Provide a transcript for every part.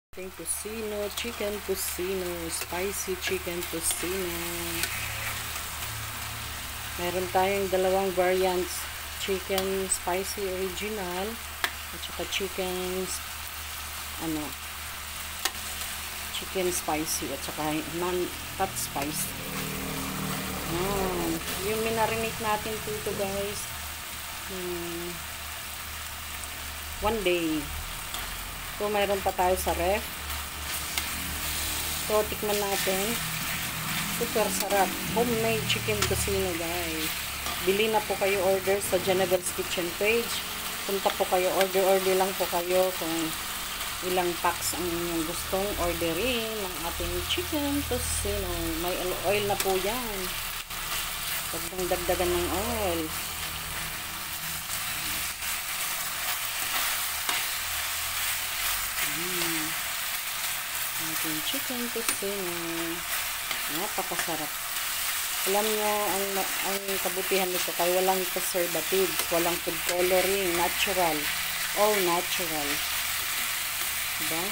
Tocino, chicken tocino, spicy chicken tocino. Meron tayong dalawang variants, chicken spicy original at saka chicken spicy at saka non-hot spicy. Yung minarinate natin dito guys, 1 day. So, mayroon pa tayo sa ref. So, tikman natin. Super sarap. Homemade chicken tocino, guys. Bili na po kayo, order sa Genevieve's Kitchen page. Punta po kayo, order lang po kayo kung ilang packs ang inyong gustong orderin ng ating chicken tocino. May oil na po yan. Dagdagan ng oil. Ating chicken tocino. Napakasarap. Alam nyo, ang kabutihan nito kay walang preservatives, walang food coloring, natural. All natural. Diba?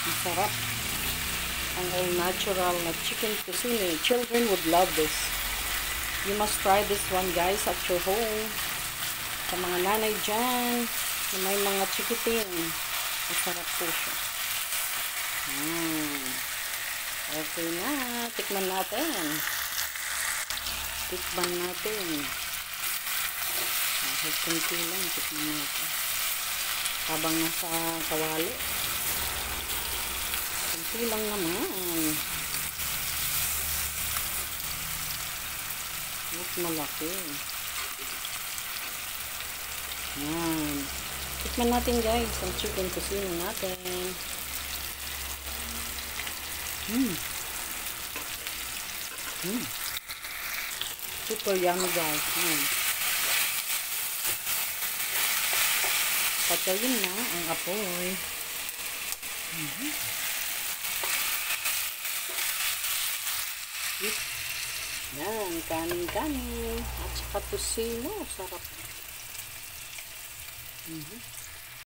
Masarap. Ang all natural na chicken tocino. Children would love this. You must try this one guys at your home. Sa mga nanay dyan, na may mga chikiting. Masarap po siya. Okay na. Tikman natin. Kahit kunti lang. Tikman natin. Habang nasa kawali. Kunti lang naman. Mas malaki. Yan. Tikman natin guys. Ang chicken tocino natin. Super yummy guys. Patayin na ang apoy. Yan, kanin at saka tocino. Sarap.